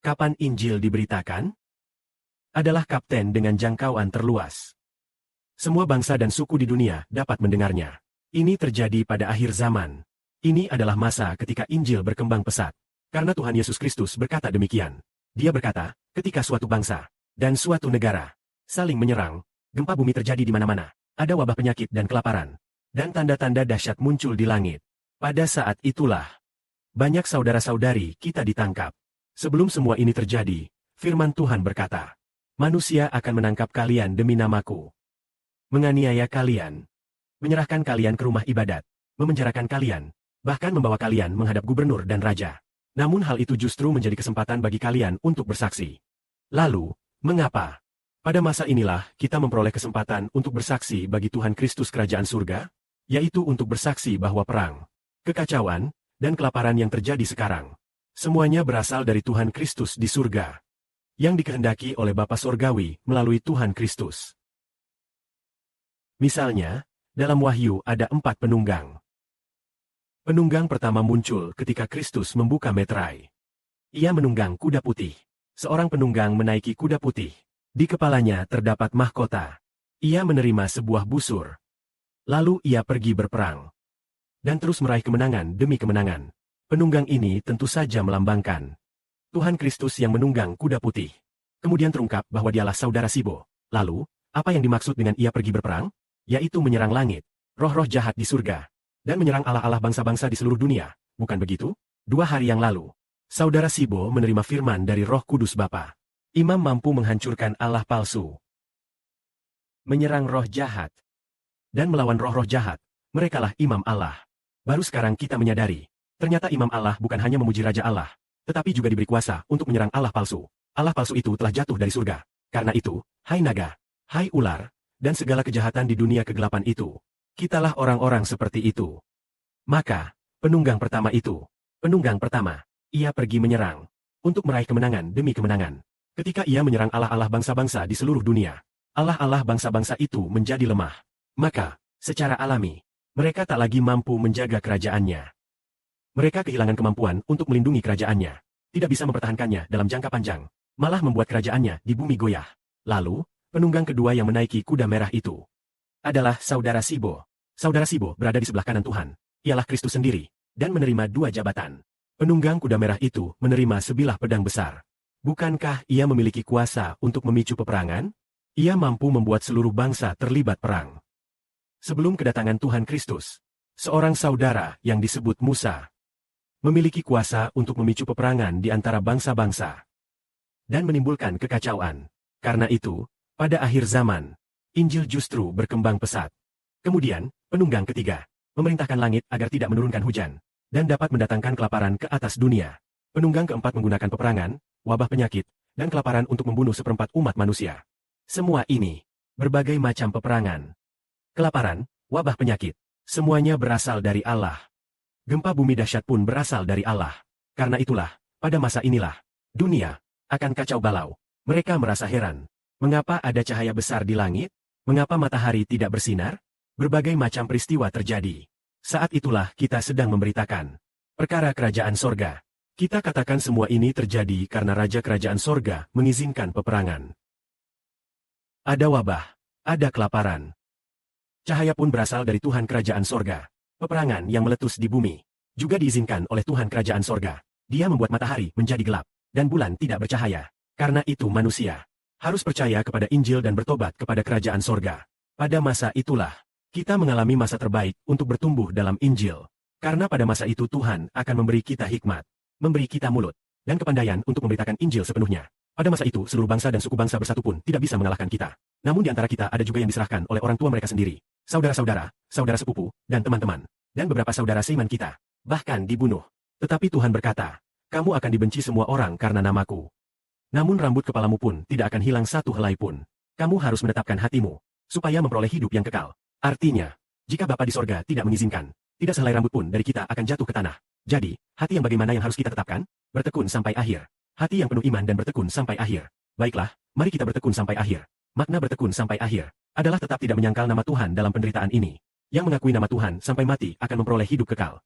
Kapan Injil diberitakan? Adalah kapten dengan jangkauan terluas. Semua bangsa dan suku di dunia dapat mendengarnya. Ini terjadi pada akhir zaman. Ini adalah masa ketika Injil berkembang pesat. Karena Tuhan Yesus Kristus berkata demikian. Dia berkata, ketika suatu bangsa dan suatu negara saling menyerang, gempa bumi terjadi di mana-mana. Ada wabah penyakit dan kelaparan. Dan tanda-tanda dahsyat muncul di langit. Pada saat itulah, banyak saudara-saudari kita ditangkap. Sebelum semua ini terjadi, firman Tuhan berkata, manusia akan menangkap kalian demi namaku, menganiaya kalian, menyerahkan kalian ke rumah ibadat, memenjarakan kalian, bahkan membawa kalian menghadap gubernur dan raja. Namun hal itu justru menjadi kesempatan bagi kalian untuk bersaksi. Lalu, mengapa? Pada masa inilah kita memperoleh kesempatan untuk bersaksi bagi Tuhan Kristus Kerajaan Surga, yaitu untuk bersaksi bahwa perang, kekacauan, dan kelaparan yang terjadi sekarang, semuanya berasal dari Tuhan Kristus di surga, yang dikehendaki oleh Bapa Surgawi melalui Tuhan Kristus. Misalnya, dalam Wahyu ada 4 penunggang. Penunggang pertama muncul ketika Kristus membuka meterai. Ia menunggang kuda putih. Seorang penunggang menaiki kuda putih. Di kepalanya terdapat mahkota. Ia menerima sebuah busur. Lalu ia pergi berperang. Dan terus meraih kemenangan demi kemenangan. Penunggang ini tentu saja melambangkan Tuhan Kristus yang menunggang kuda putih. Kemudian terungkap bahwa dialah saudara Sibo. Lalu, apa yang dimaksud dengan ia pergi berperang? Yaitu menyerang langit, roh-roh jahat di surga, dan menyerang Allah-Allah bangsa-bangsa di seluruh dunia. Bukan begitu? 2 hari yang lalu, saudara Sibo menerima firman dari Roh Kudus Bapa. Imam mampu menghancurkan Allah palsu, menyerang roh jahat, dan melawan roh-roh jahat. Merekalah imam Allah. Baru sekarang kita menyadari, ternyata imam Allah bukan hanya memuji Raja Allah, tetapi juga diberi kuasa untuk menyerang Allah palsu. Allah palsu itu telah jatuh dari surga. Karena itu, hai naga, hai ular, dan segala kejahatan di dunia kegelapan itu, kitalah orang-orang seperti itu. Maka, penunggang pertama, ia pergi menyerang, untuk meraih kemenangan demi kemenangan. Ketika ia menyerang Allah-Allah bangsa-bangsa di seluruh dunia, Allah-Allah bangsa-bangsa itu menjadi lemah. Maka, secara alami, mereka tak lagi mampu menjaga kerajaannya. Mereka kehilangan kemampuan untuk melindungi kerajaannya. Tidak bisa mempertahankannya dalam jangka panjang. Malah membuat kerajaannya di bumi goyah. Lalu, penunggang kedua yang menaiki kuda merah itu adalah saudara Sibo. Saudara Sibo berada di sebelah kanan Tuhan. Ialah Kristus sendiri, dan menerima 2 jabatan. Penunggang kuda merah itu menerima sebilah pedang besar. Bukankah ia memiliki kuasa untuk memicu peperangan? Ia mampu membuat seluruh bangsa terlibat perang. Sebelum kedatangan Tuhan Kristus, seorang saudara yang disebut Musa memiliki kuasa untuk memicu peperangan di antara bangsa-bangsa dan menimbulkan kekacauan. Karena itu, pada akhir zaman, Injil justru berkembang pesat. Kemudian, penunggang ketiga memerintahkan langit agar tidak menurunkan hujan dan dapat mendatangkan kelaparan ke atas dunia. Penunggang keempat menggunakan peperangan, wabah penyakit, dan kelaparan untuk membunuh 1/4 umat manusia. Semua ini, berbagai macam peperangan, kelaparan, wabah penyakit, semuanya berasal dari Allah. Gempa bumi dahsyat pun berasal dari Allah. Karena itulah, pada masa inilah, dunia akan kacau balau. Mereka merasa heran. Mengapa ada cahaya besar di langit? Mengapa matahari tidak bersinar? Berbagai macam peristiwa terjadi. Saat itulah kita sedang memberitakan perkara kerajaan sorga. Kita katakan semua ini terjadi karena Raja Kerajaan Sorga mengizinkan peperangan. Ada wabah, ada kelaparan. Cahaya pun berasal dari Tuhan Kerajaan Sorga. Peperangan yang meletus di bumi juga diizinkan oleh Tuhan Kerajaan Sorga. Dia membuat matahari menjadi gelap, dan bulan tidak bercahaya. Karena itu manusia harus percaya kepada Injil dan bertobat kepada Kerajaan Sorga. Pada masa itulah, kita mengalami masa terbaik untuk bertumbuh dalam Injil. Karena pada masa itu Tuhan akan memberi kita hikmat, memberi kita mulut, dan kepandaian untuk memberitakan Injil sepenuhnya. Pada masa itu seluruh bangsa dan suku bangsa bersatu pun tidak bisa mengalahkan kita. Namun di antara kita ada juga yang diserahkan oleh orang tua mereka sendiri, saudara-saudara, saudara sepupu, dan teman-teman, dan beberapa saudara seiman kita, bahkan dibunuh. Tetapi Tuhan berkata, kamu akan dibenci semua orang karena namaku. Namun rambut kepalamu pun tidak akan hilang satu helai pun. Kamu harus menetapkan hatimu, supaya memperoleh hidup yang kekal. Artinya, jika Bapa di sorga tidak mengizinkan, tidak sehelai rambut pun dari kita akan jatuh ke tanah. Jadi, hati yang bagaimana yang harus kita tetapkan? Bertekun sampai akhir. Hati yang penuh iman dan bertekun sampai akhir. Baiklah, mari kita bertekun sampai akhir. Makna bertekun sampai akhir adalah tetap tidak menyangkal nama Tuhan dalam penderitaan ini. Yang mengakui nama Tuhan sampai mati akan memperoleh hidup kekal.